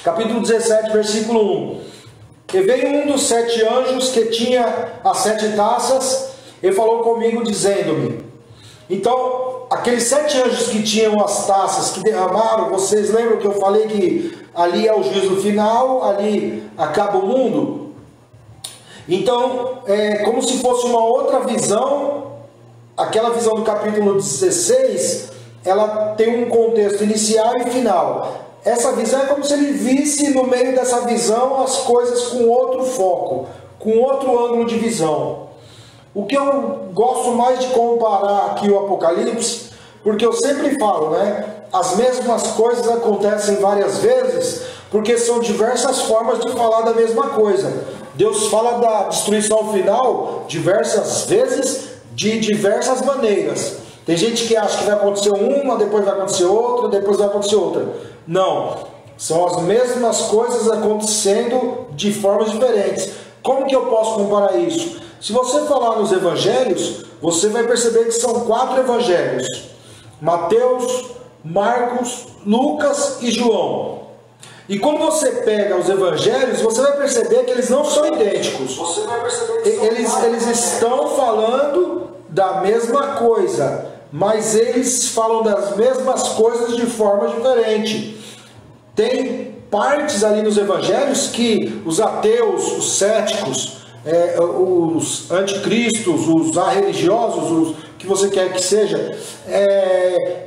capítulo 17, versículo 1. E veio um dos 7 anjos que tinha as 7 taças, e falou comigo, dizendo-me. Então, aqueles 7 anjos que tinham as taças, que derramaram, vocês lembram que eu falei que ali é o juízo final, ali acaba o mundo? Então, é como se fosse uma outra visão. Aquela visão do capítulo 16, ela tem um contexto inicial e final. Essa visão é como se ele visse no meio dessa visão as coisas com outro foco, com outro ângulo de visão. O que eu gosto mais de comparar aqui o Apocalipse, porque eu sempre falo, né? As mesmas coisas acontecem várias vezes, porque são diversas formas de falar da mesma coisa. Deus fala da destruição final diversas vezes, de diversas maneiras. Tem gente que acha que vai acontecer uma, depois vai acontecer outra, depois vai acontecer outra. Não, são as mesmas coisas acontecendo de formas diferentes. Como que eu posso comparar isso? Se você falar nos evangelhos, você vai perceber que são 4 evangelhos: Mateus, Marcos, Lucas e João. E quando você pega os evangelhos, você vai perceber que eles não são idênticos. Você vai perceber que eles estão falando da mesma coisa, mas eles falam das mesmas coisas de forma diferente. Tem partes ali nos evangelhos que os ateus, os céticos, os anticristos, os arreligiosos, os que você quer que seja,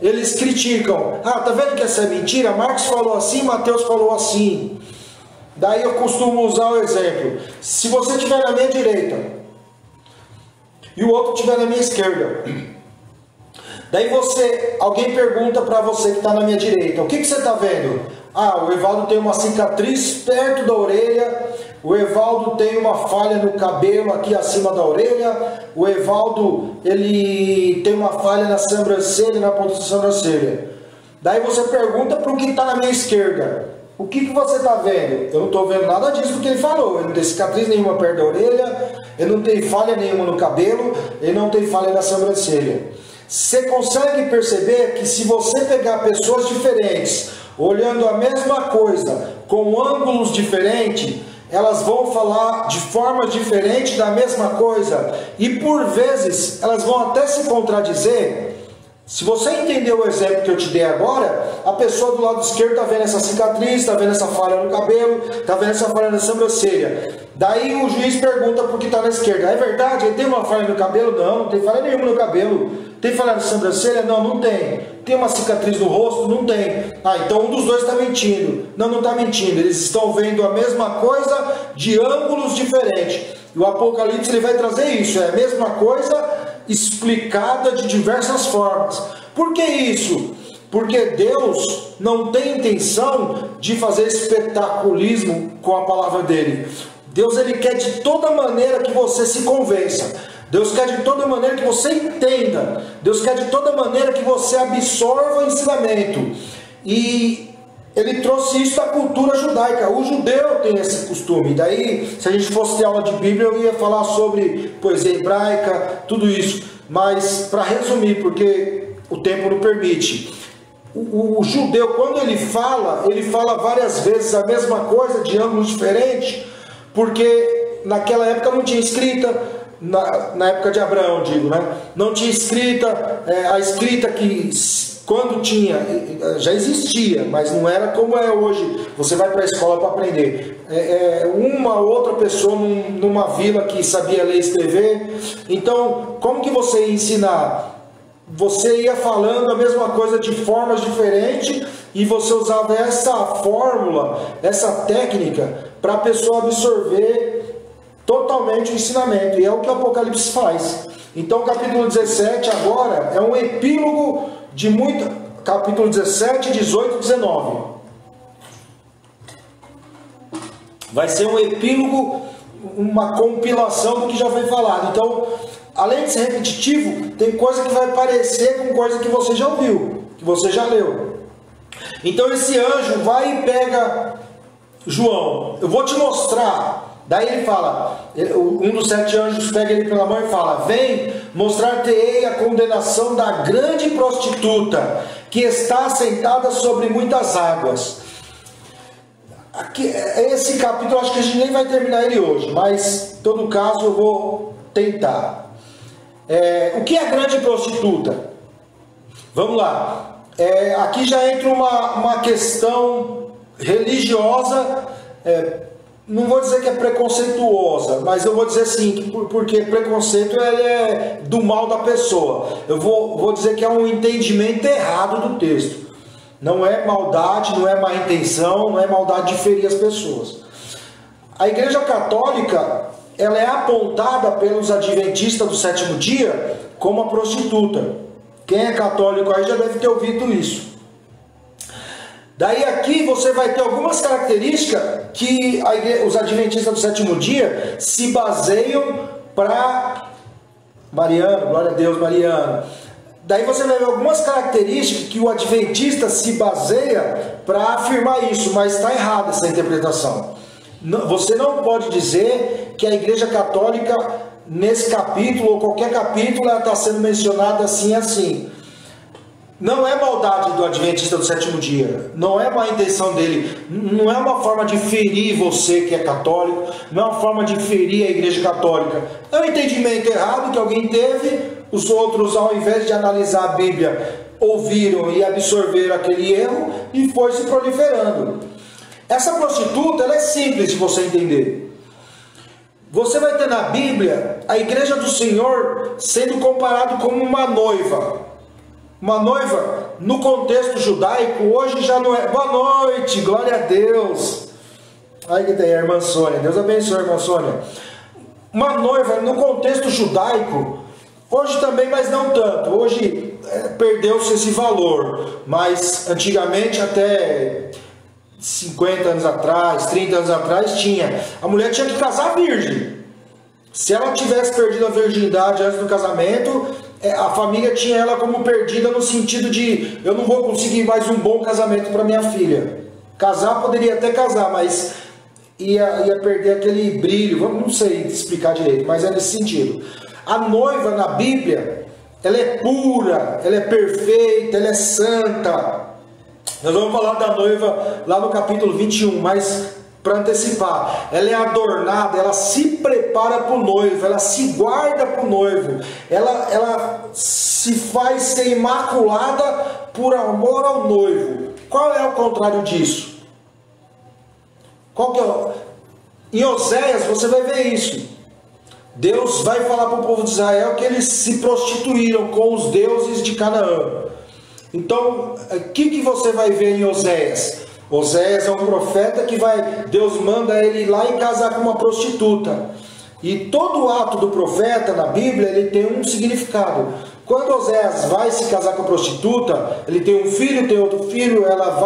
eles criticam. Ah, tá vendo que essa é mentira? Marcos falou assim, Mateus falou assim. Daí eu costumo usar o exemplo: se você estiver na minha direita e o outro estiver na minha esquerda, daí alguém pergunta para você que está na minha direita: o que você está vendo? Ah, o Evaldo tem uma cicatriz perto da orelha, o Evaldo tem uma falha no cabelo aqui acima da orelha, o Evaldo ele tem uma falha na sobrancelha, na ponta da sobrancelha. Daí você pergunta para o que está na minha esquerda: o que você está vendo? Eu não estou vendo nada disso que ele falou. Ele não tem cicatriz nenhuma perto da orelha, ele não tem falha nenhuma no cabelo, ele não tem falha na sobrancelha. Você consegue perceber que se você pegar pessoas diferentes, olhando a mesma coisa, com ângulos diferentes, elas vão falar de forma diferente da mesma coisa, e por vezes elas vão até se contradizer. Se você entender o exemplo que eu te dei agora, a pessoa do lado esquerdo está vendo essa cicatriz, está vendo essa falha no cabelo, está vendo essa falha na sobrancelha. Daí o juiz pergunta por que está na esquerda: é verdade? Ele tem uma falha no cabelo? Não, não tem falha nenhuma no cabelo. Tem falha na sobrancelha? Não, não tem. Tem uma cicatriz no rosto? Não tem. Ah, então um dos dois está mentindo. Não, não está mentindo. Eles estão vendo a mesma coisa de ângulos diferentes. E o Apocalipse ele vai trazer isso. É a mesma coisa explicada de diversas formas. Por que isso? Porque Deus não tem intenção de fazer espetaculismo com a palavra dele. Deus ele quer de toda maneira que você se convença. Deus quer de toda maneira que você entenda. Deus quer de toda maneira que você absorva o ensinamento. E ele trouxe isso da cultura judaica. O judeu tem esse costume. Daí, se a gente fosse ter aula de Bíblia, eu ia falar sobre poesia hebraica, tudo isso. Mas, para resumir, porque o tempo não permite. O judeu, quando ele fala várias vezes a mesma coisa, de ângulos diferentes, porque naquela época não tinha escrita. Na época de Abraão, digo, né? Não tinha escrita, a escrita que quando tinha, já existia, mas não era como é hoje. Você vai para a escola para aprender. Uma outra pessoa numa vila que sabia ler e escrever. Então, como que você ia ensinar? Você ia falando a mesma coisa de formas diferentes e você usava essa fórmula, essa técnica para a pessoa absorver totalmente o ensinamento, e é o que o Apocalipse faz. Então o capítulo 17 agora é um epílogo de muito, capítulo 17, 18 e 19 vai ser um epílogo, uma compilação do que já foi falado. Então, além de ser repetitivo, tem coisa que vai parecer com coisa que você já ouviu, que você já leu. Então esse anjo vai e pega João: eu vou te mostrar. Daí ele fala, um dos 7 anjos pega ele pela mão e fala: vem, mostrar-te-ei a condenação da grande prostituta, que está assentada sobre muitas águas. aqui, esse capítulo acho que a gente nem vai terminar ele hoje, mas em todo caso eu vou tentar. O que é grande prostituta? Vamos lá. Aqui já entra uma questão religiosa, não vou dizer que é preconceituosa, mas eu vou dizer assim, porque preconceito é do mal da pessoa. Eu vou dizer que é um entendimento errado do texto. Não é maldade, não é má intenção, não é maldade de ferir as pessoas. A Igreja Católica, ela é apontada pelos adventistas do sétimo dia como a prostituta. Quem é católico aí já deve ter ouvido isso. Daí aqui você vai ter algumas características que os adventistas do sétimo dia se baseiam para... Mariano, glória a Deus, Mariano. Daí você vai ver algumas características que o adventista se baseia para afirmar isso, mas está errada essa interpretação. Você não pode dizer que a Igreja Católica, nesse capítulo ou qualquer capítulo, ela está sendo mencionada assim assim. Não é maldade do adventista do sétimo dia, não é má intenção dele, não é uma forma de ferir você que é católico, não é uma forma de ferir a Igreja Católica. É um entendimento errado que alguém teve, os outros, ao invés de analisar a Bíblia, ouviram e absorveram aquele erro e foi se proliferando. Essa prostituta, ela é simples de você entender. Você vai ter na Bíblia a Igreja do Senhor sendo comparado como uma noiva. Uma noiva, no contexto judaico, hoje já não é... Boa noite, glória a Deus. Aí que tem a irmã Sônia, Deus abençoe a irmã Sônia. Uma noiva, no contexto judaico, hoje também, mas não tanto. Hoje perdeu-se esse valor, mas antigamente, até 50 anos atrás, 30 anos atrás, tinha. A mulher tinha que casar virgem. Se ela tivesse perdido a virgindade antes do casamento, a família tinha ela como perdida no sentido de eu não vou conseguir mais um bom casamento para minha filha. Casar, poderia até casar, mas ia perder aquele brilho, não sei explicar direito, mas é nesse sentido. A noiva na Bíblia, ela é pura, ela é perfeita, ela é santa. Nós vamos falar da noiva lá no capítulo 21, mas para antecipar, ela é adornada, ela se prepara para o noivo, ela se guarda para o noivo, ela se faz ser imaculada por amor ao noivo. Qual é o contrário disso? Qual que é? Em Oséias você vai ver isso. Deus vai falar para o povo de Israel que eles se prostituíram com os deuses de Canaã. Então, o que você vai ver em Oséias? Oséias é um profeta que Deus manda ele ir lá e casar com uma prostituta. E todo ato do profeta na Bíblia, ele tem um significado. Quando Oséias vai se casar com a prostituta, ele tem um filho, tem outro filho, ela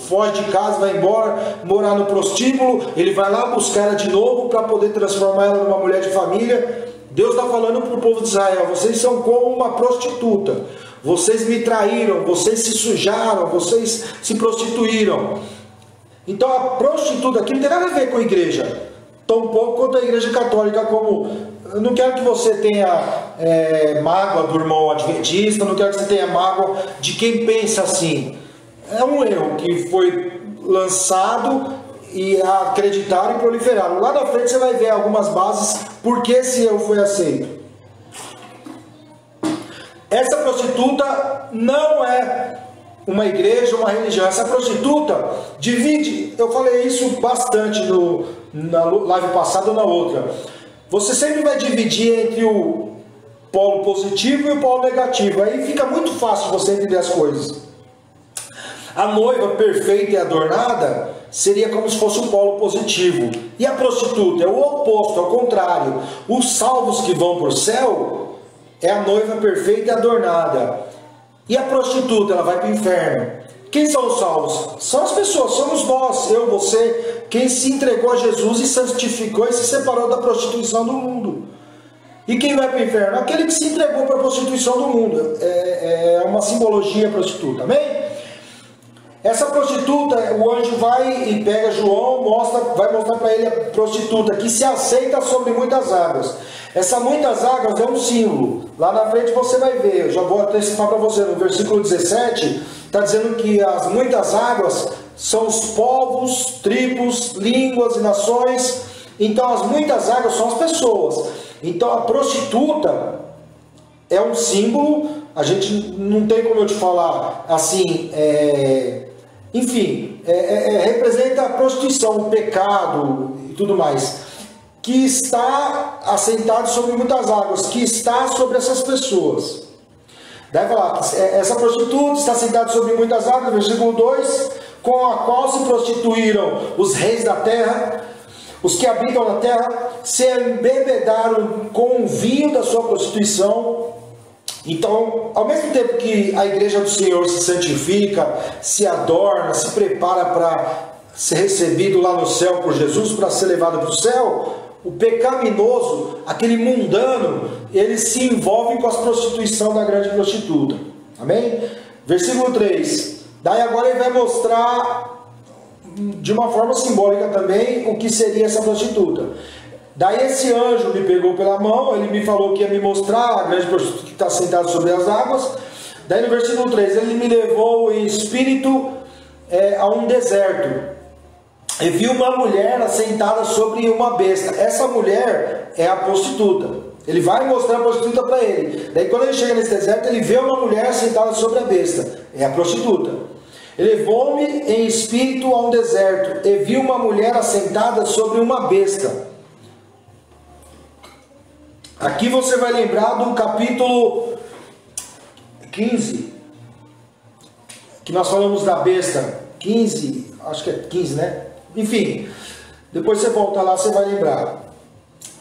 foge de casa, vai embora, morar no prostíbulo, ele vai lá buscar ela de novo para poder transformar ela numa mulher de família. Deus está falando para o povo de Israel, vocês são como uma prostituta. Vocês me traíram, vocês se sujaram, vocês se prostituíram. Então a prostituta aqui não tem nada a ver com a igreja, tão pouco quanto a Igreja Católica. Como eu não quero que você tenha mágoa do irmão adventista, não quero que você tenha mágoa de quem pensa assim. É um erro que foi lançado e acreditaram e proliferaram. Lá na frente você vai ver algumas bases por que esse erro foi aceito. Essa prostituta não é uma igreja, uma religião. Essa prostituta divide, eu falei isso bastante na live passada ou na outra. Você sempre vai dividir entre o polo positivo e o polo negativo. Aí fica muito fácil você entender as coisas. A noiva perfeita e adornada seria como se fosse o polo positivo. E a prostituta é o oposto, ao contrário. Os salvos que vão para o céu é a noiva perfeita e adornada. E a prostituta, ela vai para o inferno. Quem são os salvos? São as pessoas, somos nós, eu, você, quem se entregou a Jesus e santificou e se separou da prostituição do mundo. E quem vai para o inferno? Aquele que se entregou para a prostituição do mundo. É uma simbologia prostituta, amém? Essa prostituta, o anjo vai e pega João, vai mostrar para ele a prostituta que se aceita sobre muitas águas. Essa muitas águas é um símbolo. Lá na frente você vai ver, eu já vou antecipar para você, no versículo 17, está dizendo que as muitas águas são os povos, tribos, línguas e nações. Então as muitas águas são as pessoas. Então a prostituta é um símbolo, a gente não tem como eu te falar assim, enfim, representa a prostituição, o pecado e tudo mais, que está assentado sobre muitas águas, que está sobre essas pessoas. Daí vai falar, essa prostituta está sentada sobre muitas águas, versículo 2, com a qual se prostituíram os reis da terra, os que habitam na terra, se embebedaram com o vinho da sua prostituição. Então, ao mesmo tempo que a igreja do Senhor se santifica, se adorna, se prepara para ser recebido lá no céu por Jesus, para ser levado para o céu, o pecaminoso, aquele mundano, eles se envolvem com a prostituição da grande prostituta. Amém? Versículo 3. Daí agora ele vai mostrar de uma forma simbólica também o que seria essa prostituta. Daí esse anjo me pegou pela mão, ele me falou que ia me mostrar a grande prostituta que está sentada sobre as águas. Daí no versículo 3, ele me levou em espírito a um deserto. E vi uma mulher assentada sobre uma besta. Essa mulher é a prostituta. Ele vai mostrar a prostituta para ele. Daí quando ele chega nesse deserto, ele vê uma mulher sentada sobre a besta. É a prostituta. Ele levou-me em espírito a um deserto. E vi uma mulher assentada sobre uma besta. Aqui você vai lembrar do capítulo 15. Que nós falamos da besta. 15, acho que é 15, né? Enfim, depois você volta lá, você vai lembrar.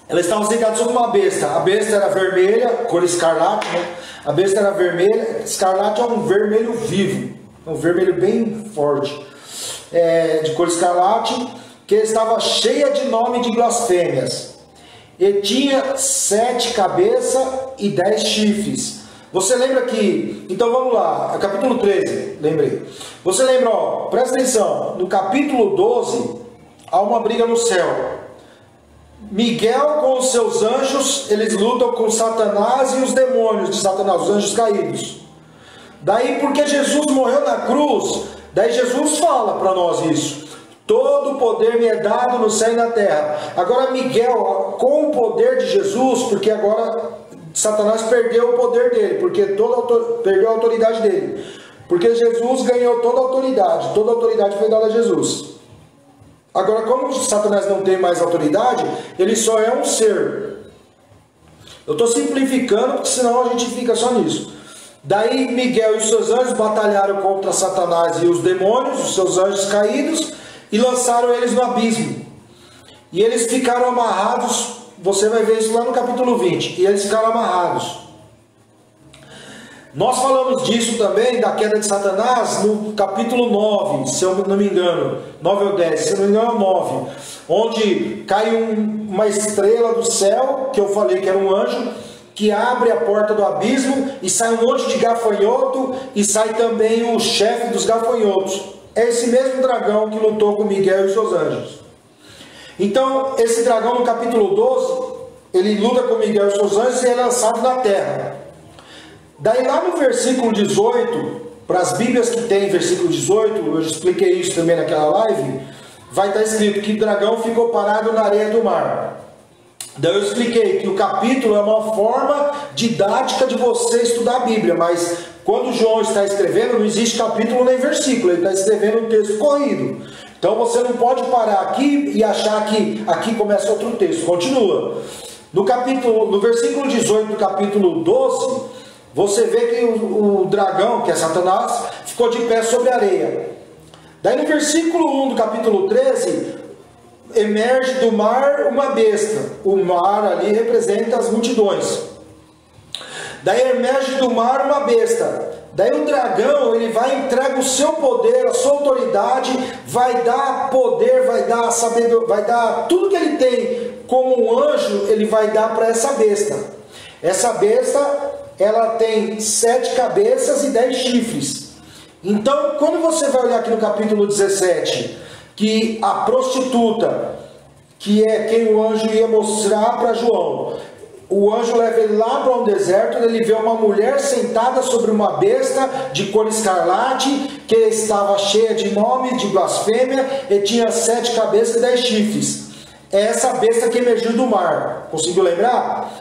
Ela estava sentada sobre uma besta. A besta era vermelha, cor escarlate, né? A besta era vermelha. Escarlate é um vermelho vivo, um vermelho bem forte, de cor escarlate, que estava cheia de nome de blasfêmias. E tinha 7 cabeças e 10 chifres. Você lembra que... Então vamos lá, capítulo 13, lembrei. Você lembra, presta atenção, no capítulo 12, há uma briga no céu. Miguel com os seus anjos, eles lutam com Satanás e os demônios de Satanás, os anjos caídos. Daí, porque Jesus morreu na cruz, daí Jesus fala para nós isso. Todo o poder me é dado no céu e na terra. Agora Miguel, com o poder de Jesus, porque agora Satanás perdeu o poder dele, porque perdeu a autoridade dele. Porque Jesus ganhou toda a autoridade foi dada a Jesus. Agora, como Satanás não tem mais autoridade, ele só é um ser. Eu estou simplificando, porque senão a gente fica só nisso. Daí Miguel e os seus anjos batalharam contra Satanás e os demônios, os seus anjos caídos, e lançaram eles no abismo. E eles ficaram amarrados, você vai ver isso lá no capítulo 20, e eles ficaram amarrados. Nós falamos disso também, da queda de Satanás, no capítulo 9, se eu não me engano, 9 ou 10, se eu não me engano é 9, onde cai uma estrela do céu, que eu falei que era um anjo, que abre a porta do abismo, e sai um monte de gafanhoto, e sai também o chefe dos gafanhotos. É esse mesmo dragão que lutou com Miguel e os seus anjos. Então, esse dragão no capítulo 12, ele luta com Miguel e os seus anjos e é lançado na terra. Daí lá no versículo 18, para as bíblias que tem versículo 18, eu já expliquei isso também naquela live, vai estar escrito que o dragão ficou parado na areia do mar. Daí eu expliquei que o capítulo é uma forma didática de você estudar a Bíblia, mas quando João está escrevendo, não existe capítulo nem versículo, ele está escrevendo um texto corrido. Então você não pode parar aqui e achar que aqui começa outro texto, continua. No versículo 18 do capítulo 12, você vê que o dragão, que é Satanás, ficou de pé sobre a areia. Daí no versículo 1 do capítulo 13, emerge do mar uma besta. O mar ali representa as multidões. Daí emerge do mar uma besta. Daí o dragão, ele vai entregar o seu poder, a sua autoridade, vai dar poder, vai dar sabedoria, vai dar tudo que ele tem como um anjo, ele vai dar para essa besta. Essa besta, ela tem 7 cabeças e 10 chifres. Então, quando você vai olhar aqui no capítulo 17, que a prostituta, que é quem o anjo ia mostrar para João, o anjo leva ele lá para um deserto, ele vê uma mulher sentada sobre uma besta de cor escarlate, que estava cheia de nome, de blasfêmia, e tinha 7 cabeças e 10 chifres. É essa besta que emergiu do mar. Conseguiu lembrar?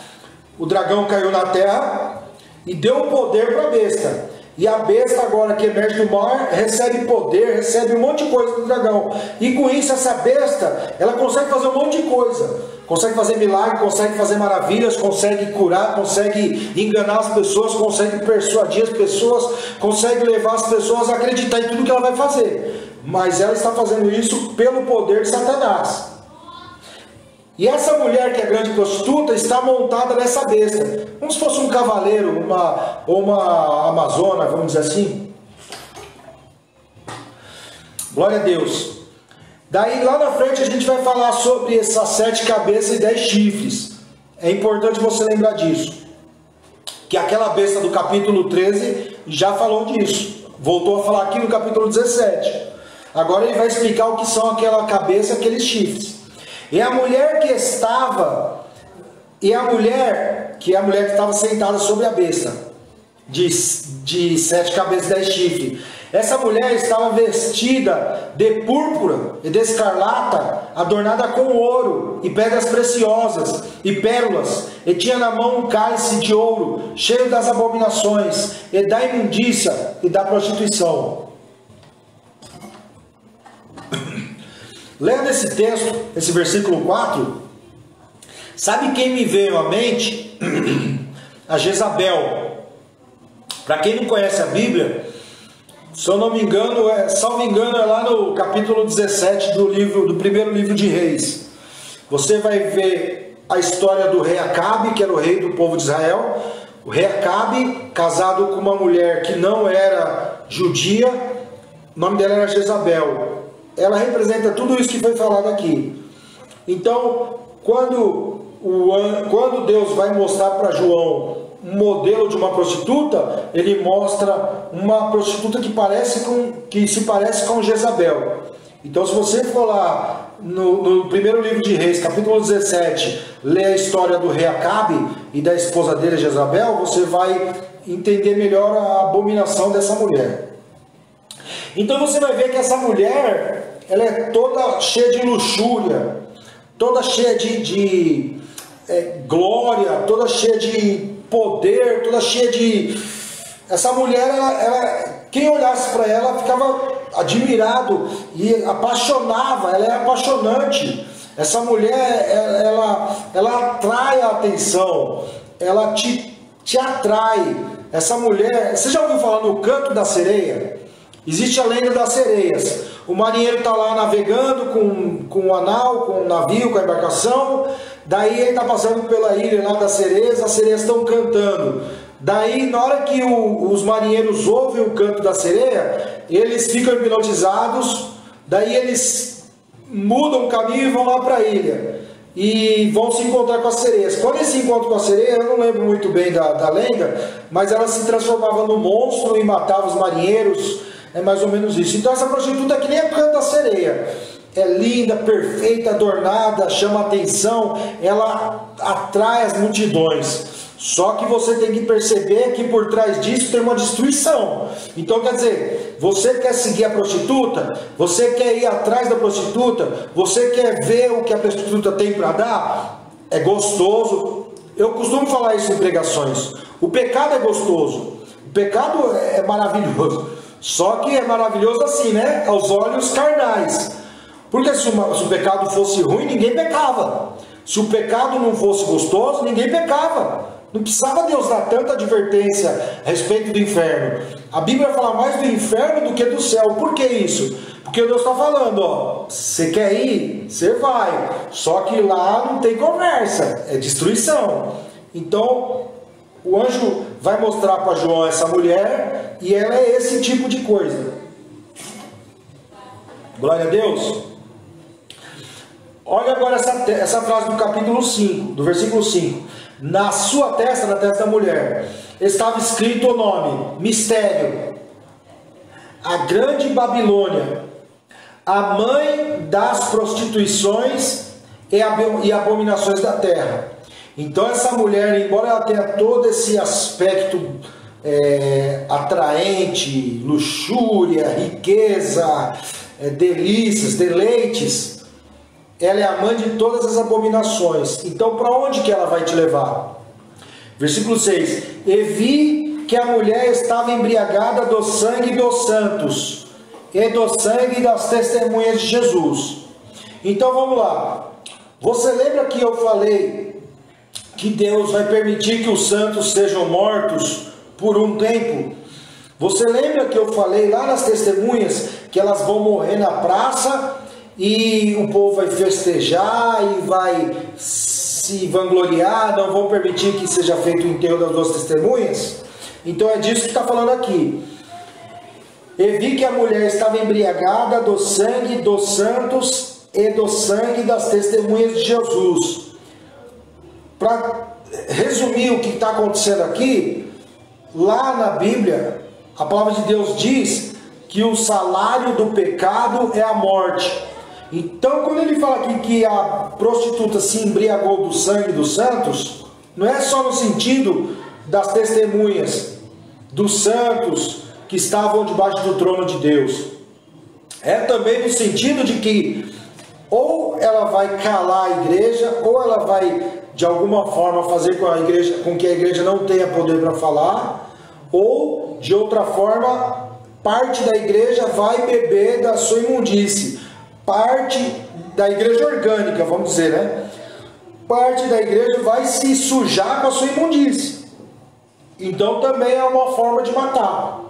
O dragão caiu na terra e deu poder para a besta. E a besta agora que emerge do mar recebe poder, recebe um monte de coisa do dragão. E com isso essa besta, ela consegue fazer um monte de coisa. Consegue fazer milagre, consegue fazer maravilhas, consegue curar, consegue enganar as pessoas, consegue persuadir as pessoas, consegue levar as pessoas a acreditar em tudo que ela vai fazer. Mas ela está fazendo isso pelo poder de Satanás. E essa mulher que é grande prostituta está montada nessa besta, como se fosse um cavaleiro, ou uma amazona, vamos dizer assim. Glória a Deus. Daí lá na frente a gente vai falar sobre essas 7 cabeças e 10 chifres. É importante você lembrar disso. Que aquela besta do capítulo 13 já falou disso. Voltou a falar aqui no capítulo 17. Agora ele vai explicar o que são aquela cabeça e aqueles chifres. E a mulher que estava sentada sobre a besta de 7 cabeças e 10 chifres. Essa mulher estava vestida de púrpura e de escarlata, adornada com ouro e pedras preciosas e pérolas, e tinha na mão um cálice de ouro, cheio das abominações e da imundícia e da prostituição. Lendo esse texto, esse versículo 4, sabe quem me veio à mente? A Jezabel. Para quem não conhece a Bíblia, se eu não me engano, salvo engano, é lá no capítulo 17 do primeiro livro de Reis. Você vai ver a história do rei Acabe, que era o rei do povo de Israel. O rei Acabe, casado com uma mulher que não era judia, o nome dela era Jezabel. Ela representa tudo isso que foi falado aqui. Então, quando Deus vai mostrar para João um modelo de uma prostituta, ele mostra uma prostituta que se parece com Jezabel. Então, se você for lá no primeiro livro de Reis, capítulo 17, ler a história do rei Acabe e da esposa dele, Jezabel, você vai entender melhor a abominação dessa mulher. Então você vai ver que essa mulher, ela é toda cheia de luxúria, toda cheia de glória, toda cheia de poder, toda cheia de... Essa mulher, quem olhasse para ela ficava admirado e apaixonava, ela é apaixonante. Essa mulher, ela atrai a atenção, ela te atrai. Essa mulher, você já ouviu falar no canto da sereia? Existe a lenda das sereias. O marinheiro está lá navegando com o anau, com o navio, com a embarcação. Daí ele está passando pela ilha lá das sereias, as sereias estão cantando. Daí, na hora que os marinheiros ouvem o canto da sereia, eles ficam hipnotizados. Daí eles mudam o caminho e vão lá para a ilha. E vão se encontrar com as sereias. Quando eles se encontram com a sereia, eu não lembro muito bem da lenda, mas ela se transformava num monstro e matava os marinheiros. É mais ou menos isso. Então essa prostituta é que nem a canto da sereia. É linda, perfeita, adornada, chama atenção, ela atrai as multidões. Só que você tem que perceber que por trás disso tem uma destruição. Então quer dizer, você quer seguir a prostituta? Você quer ir atrás da prostituta? Você quer ver o que a prostituta tem para dar? É gostoso. Eu costumo falar isso em pregações. O pecado é gostoso. O pecado é maravilhoso. Só que é maravilhoso assim, né? Aos olhos carnais. Porque se o pecado fosse ruim, ninguém pecava. Se o pecado não fosse gostoso, ninguém pecava. Não precisava Deus dar tanta advertência a respeito do inferno. A Bíblia fala mais do inferno do que do céu. Por que isso? Porque Deus está falando, ó, você quer ir? Você vai. Só que lá não tem conversa, é destruição. Então, o anjo vai mostrar para João essa mulher e ela é esse tipo de coisa. Glória a Deus. Olha agora essa frase do capítulo 5, do versículo 5. Na sua testa, na testa da mulher, estava escrito o nome, mistério, a grande Babilônia, a mãe das prostituições e abominações da terra. Então essa mulher, embora ela tenha todo esse aspecto atraente, luxúria, riqueza, delícias, deleites, ela é a mãe de todas as abominações. Então para onde que ela vai te levar? Versículo 6: E vi que a mulher estava embriagada do sangue dos santos e do sangue das testemunhas de Jesus. Então vamos lá. Você lembra que eu falei que Deus vai permitir que os santos sejam mortos por um tempo? Você lembra que eu falei lá nas testemunhas que elas vão morrer na praça e o povo vai festejar e vai se vangloriar, não vão permitir que seja feito o enterro das duas testemunhas? Então é disso que está falando aqui. E vi que a mulher estava embriagada do sangue dos santos e do sangue das testemunhas de Jesus. Para resumir o que está acontecendo aqui, lá na Bíblia, a palavra de Deus diz que o salário do pecado é a morte. Então, quando ele fala aqui que a prostituta se embriagou do sangue dos santos, não é só no sentido das testemunhas dos santos que estavam debaixo do trono de Deus. É também no sentido de que ou ela vai calar a igreja, ou ela vai de alguma forma fazer com que a igreja não tenha poder para falar, ou de outra forma parte da igreja vai beber da sua imundície. Parte da igreja orgânica, vamos dizer, né? Parte da igreja vai se sujar com a sua imundície. Então também é uma forma de matar.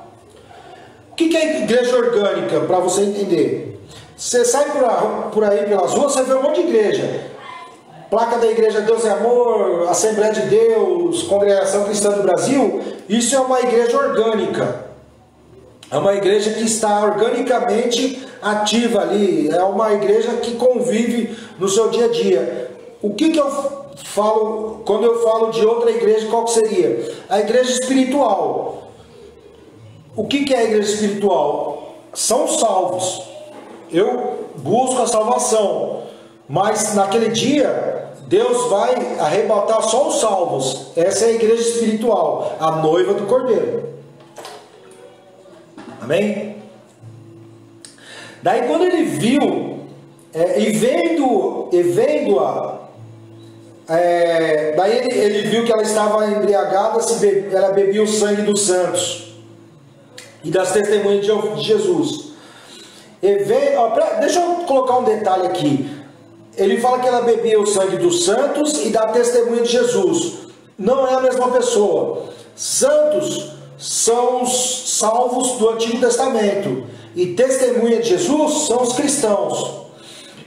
O que é igreja orgânica, para você entender? Você sai por aí pelas ruas, você vê um monte de igreja. Placa da igreja Deus é Amor, Assembleia de Deus, Congregação Cristã do Brasil. Isso é uma igreja orgânica. É uma igreja que está organicamente ativa ali. É uma igreja que convive no seu dia a dia. O que eu falo, quando eu falo de outra igreja, qual que seria? A igreja espiritual. O que é a igreja espiritual? São salvos. Eu busco a salvação, mas naquele dia Deus vai arrebatar só os salvos. Essa é a igreja espiritual, a noiva do Cordeiro. Amém? Daí quando ele viu vendo-a, daí ele viu que ela estava embriagada, ela bebia o sangue dos santos e das testemunhas de Jesus. Deixa eu colocar um detalhe aqui. Ele fala que ela bebia o sangue dos santos e da testemunha de Jesus. Não é a mesma pessoa. Santos são os salvos do Antigo Testamento e testemunha de Jesus são os cristãos.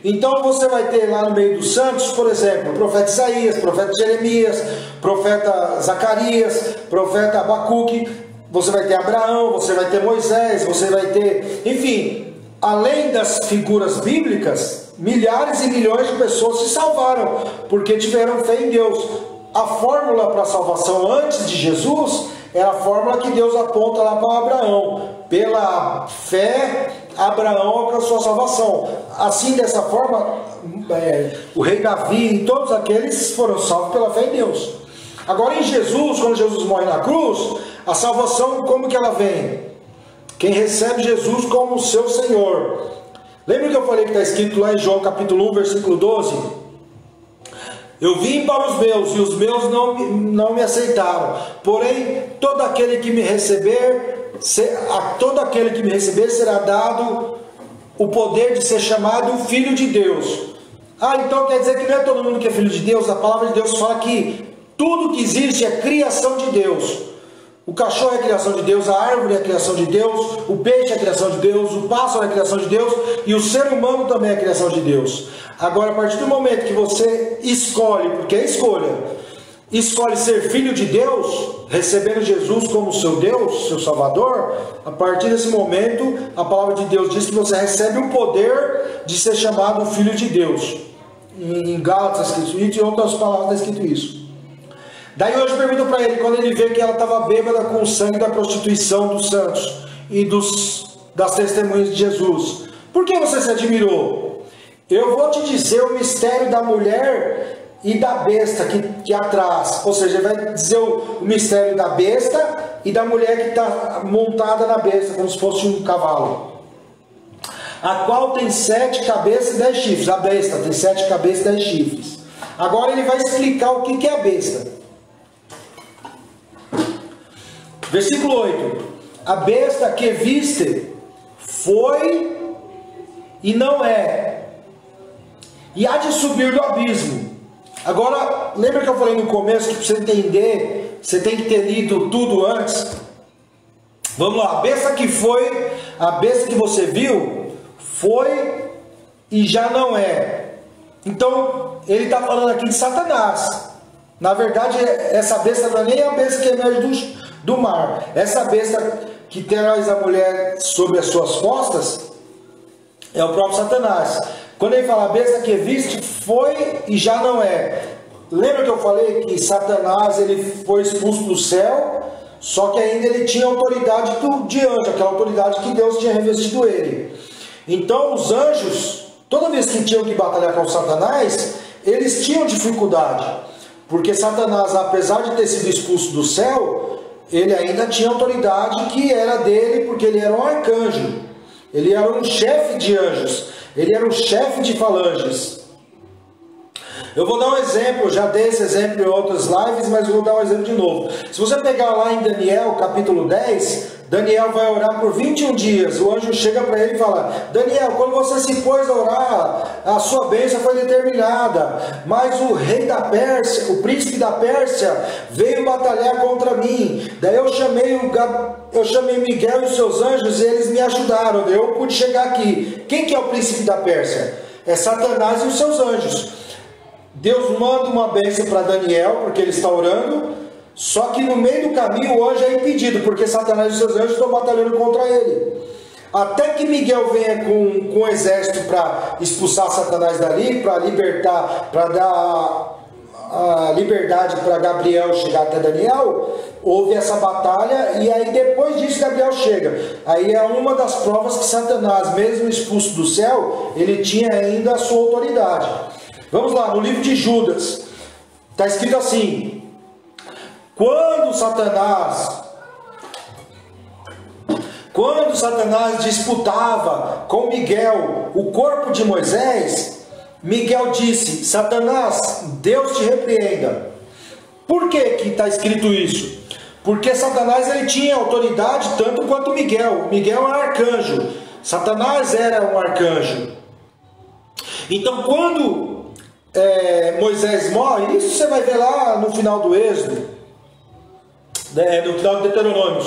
Então você vai ter lá no meio dos santos, por exemplo, o profeta Isaías, o profeta Jeremias, o profeta Zacarias, o profeta Abacuque. Você vai ter Abraão, você vai ter Moisés, você vai ter, enfim, além das figuras bíblicas, milhares e milhões de pessoas se salvaram porque tiveram fé em Deus. A fórmula para a salvação antes de Jesus é a fórmula que Deus aponta lá para Abraão. Pela fé, Abraão alcançou a salvação. Assim, dessa forma, o rei Davi e todos aqueles foram salvos pela fé em Deus. Agora em Jesus, quando Jesus morre na cruz, a salvação, como que ela vem? Quem recebe Jesus como seu Senhor. Lembra que eu falei que está escrito lá em João capítulo 1, versículo 12? Eu vim para os meus, e os meus não me aceitaram. Porém, todo aquele que me receber, será dado o poder de ser chamado filho de Deus. Então quer dizer que não é todo mundo que é filho de Deus? A palavra de Deus fala que tudo que existe é criação de Deus. O cachorro é a criação de Deus, a árvore é a criação de Deus, o peixe é a criação de Deus, o pássaro é a criação de Deus e o ser humano também é a criação de Deus. Agora, a partir do momento que você escolhe, porque é escolha, escolhe ser filho de Deus, recebendo Jesus como seu Deus, seu Salvador, a partir desse momento, a palavra de Deus diz que você recebe o poder de ser chamado filho de Deus. Em Gálatas está escrito isso, e em outras palavras está escrito isso. Daí hoje pergunto para ele, quando ele vê que ela estava bêbada com o sangue da prostituição dos santos e das testemunhas de Jesus, por que você se admirou? Eu vou te dizer o mistério da mulher e da besta que atrás, ou seja, ele vai dizer o mistério da besta e da mulher que está montada na besta, como se fosse um cavalo, a qual tem 7 cabeças e 10 chifres. A besta tem 7 cabeças e 10 chifres. Agora ele vai explicar o que é a besta. Versículo 8: a besta que viste foi e não é, e há de subir do abismo. Agora, lembra que eu falei no começo que para você entender, você tem que ter lido tudo antes? Vamos lá, a besta que foi, a besta que você viu, foi e já não é. Então, ele está falando aqui de Satanás. Na verdade, essa besta não é nem a besta que emerge do mar. Essa besta que traz a mulher sobre as suas costas é o próprio Satanás. Quando ele fala a besta que viste foi e já não é. Lembra que eu falei que Satanás ele foi expulso do céu, só que ainda ele tinha autoridade de anjo, aquela autoridade que Deus tinha revestido ele. Então os anjos, toda vez que tinham que batalhar com Satanás, eles tinham dificuldade, porque Satanás, apesar de ter sido expulso do céu, ele ainda tinha autoridade que era dele, porque ele era um arcanjo, ele era um chefe de anjos, ele era um chefe de falanges. Eu vou dar um exemplo, eu já dei esse exemplo em outras lives, mas eu vou dar um exemplo de novo. Se você pegar lá em Daniel, capítulo 10, Daniel vai orar por 21 dias. O anjo chega para ele e fala: Daniel, quando você se pôs a orar, a sua bênção foi determinada, mas o rei da Pérsia, o príncipe da Pérsia, veio batalhar contra mim. Daí eu chamei Miguel e os seus anjos e eles me ajudaram. Daí eu pude chegar aqui. Quem que é o príncipe da Pérsia? É Satanás e os seus anjos. Deus manda uma bênção para Daniel, porque ele está orando, só que no meio do caminho o anjo é impedido, porque Satanás e seus anjos estão batalhando contra ele. Até que Miguel venha com um exército para expulsar Satanás dali, para libertar, para dar a liberdade para Gabriel chegar até Daniel, houve essa batalha, e aí depois disso Gabriel chega. Aí é uma das provas que Satanás, mesmo expulso do céu, ele tinha ainda a sua autoridade. Vamos lá, no livro de Judas, está escrito assim: quando Satanás disputava com Miguel o corpo de Moisés, Miguel disse: Satanás, Deus te repreenda. Por que está escrito isso? Porque Satanás ele tinha autoridade tanto quanto Miguel. Miguel é um arcanjo, Satanás era um arcanjo. Então quando Moisés morre, isso você vai ver lá no final do Êxodo, no final do Deuteronômio.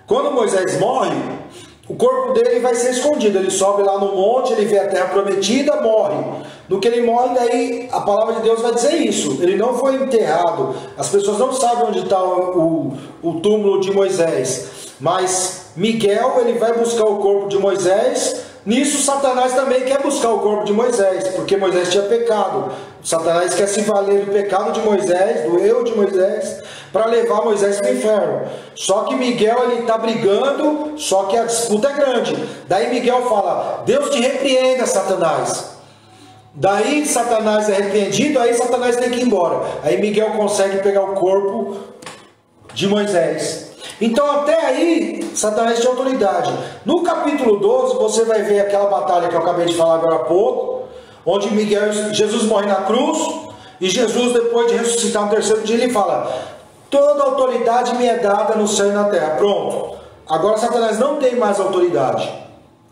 Quando Moisés morre, o corpo dele vai ser escondido. Ele sobe lá no monte, ele vê a terra prometida, morre. No que ele morre, daí a palavra de Deus vai dizer isso: ele não foi enterrado. As pessoas não sabem onde está o túmulo de Moisés, mas Miguel ele vai buscar o corpo de Moisés. Nisso Satanás também quer buscar o corpo de Moisés, porque Moisés tinha pecado. Satanás quer se valer do pecado de Moisés, do erro de Moisés, para levar Moisés para o inferno. Só que Miguel ele está brigando, só que a disputa é grande. Daí Miguel fala: Deus te repreenda, Satanás. Daí Satanás é repreendido, aí Satanás tem que ir embora. Aí Miguel consegue pegar o corpo de Moisés. Então até aí Satanás tinha autoridade. No capítulo 12 você vai ver aquela batalha que eu acabei de falar agora há pouco, onde Jesus morre na cruz, e Jesus, depois de ressuscitar no terceiro dia, ele fala: toda autoridade me é dada no céu e na terra. Pronto. Agora Satanás não tem mais autoridade.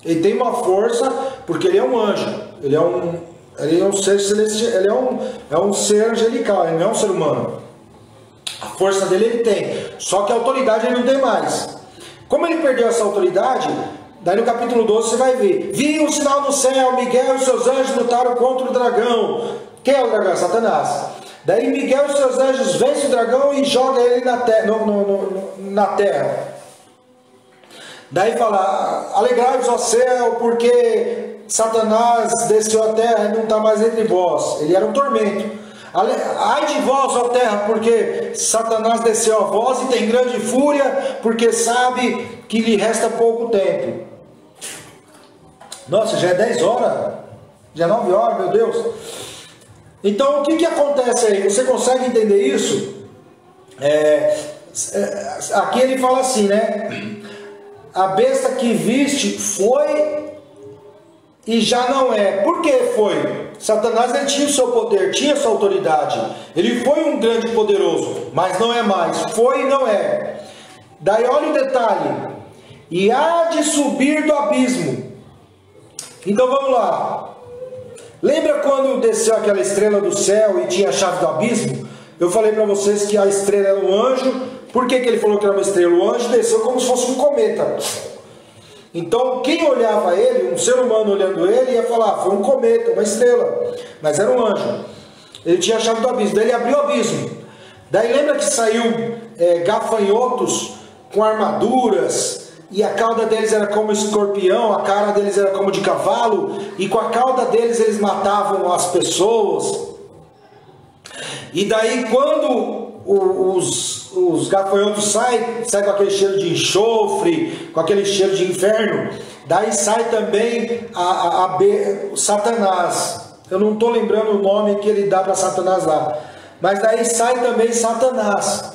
Ele tem uma força, porque ele é um anjo. Ele é um ser celestial, ele é um ser angelical, ele não é um ser humano. A força dele ele tem, só que a autoridade ele não tem mais. Como ele perdeu essa autoridade, daí no capítulo 12 você vai ver: vi um sinal no céu, Miguel e seus anjos lutaram contra o dragão. Quem é o dragão? Satanás. Daí Miguel e seus anjos vencem o dragão e jogam ele na terra. Daí fala: alegrai-vos ao céu, porque Satanás desceu à terra e não está mais entre vós. Ele era um tormento. Ai de vós, ó terra, porque Satanás desceu a vós e tem grande fúria, porque sabe que lhe resta pouco tempo. Nossa, já é 10 horas, já é 9 horas, meu Deus. Então, o que acontece aí? Você consegue entender isso? Aqui ele fala assim, né? A besta que viste foi e já não é. Por que foi? Satanás, ele tinha o seu poder, tinha a sua autoridade. Ele foi um grande poderoso, mas não é mais. Foi e não é. Daí olha o detalhe. E há de subir do abismo. Então vamos lá. Lembra quando desceu aquela estrela do céu e tinha a chave do abismo? Eu falei para vocês que a estrela era um anjo. Por que ele falou que era uma estrela? O anjo desceu como se fosse um cometa. Então quem olhava ele, um ser humano olhando ele, ia falar, foi um cometa, uma estrela. Mas era um anjo. Ele tinha a chave do abismo. Daí ele abriu o abismo. Daí lembra que saiu gafanhotos com armaduras, e a cauda deles era como escorpião, a cara deles era como de cavalo, e com a cauda deles eles matavam as pessoas. E daí quando os gafanhotos saem com aquele cheiro de enxofre, com aquele cheiro de inferno, daí sai também Satanás. Eu não estou lembrando o nome que ele dá para Satanás lá, mas daí sai também Satanás.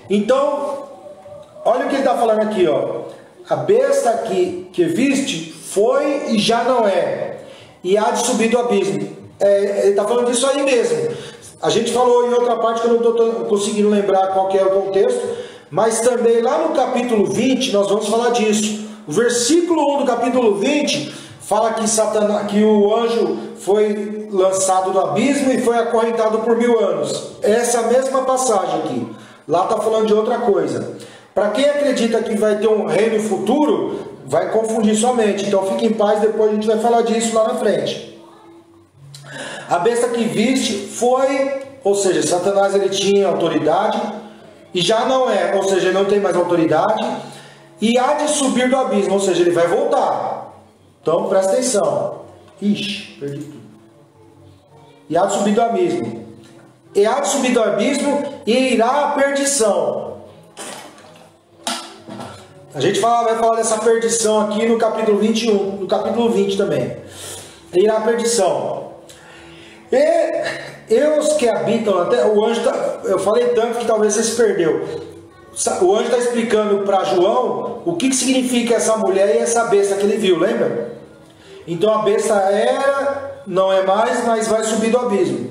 Então, olha o que ele está falando aqui, ó. A besta que viste foi e já não é, e há de subir do abismo. Ele está falando disso aí mesmo. A gente falou em outra parte que eu não estou conseguindo lembrar qual que é o contexto, mas também lá no capítulo 20 nós vamos falar disso. O versículo 1 do capítulo 20 fala que o anjo foi lançado no abismo e foi acorrentado por 1000 anos. Essa mesma passagem aqui. Lá está falando de outra coisa. Para quem acredita que vai ter um reino futuro, vai confundir sua mente. Então fique em paz, depois a gente vai falar disso lá na frente. A besta que viste foi, ou seja, Satanás ele tinha autoridade e já não é, ou seja, ele não tem mais autoridade, e há de subir do abismo, ou seja, ele vai voltar. Então presta atenção. Ixi, perdi tudo. E há de subir do abismo. E há de subir do abismo e irá à perdição. A gente vai falar dessa perdição aqui no capítulo 21, no capítulo 20 também. Irá à perdição. E os que habitam até o anjo eu falei tanto que talvez você se perdeu. O anjo está explicando para João o que significa essa mulher e essa besta que ele viu, lembra? Então a besta era, não é mais, mas vai subir do abismo.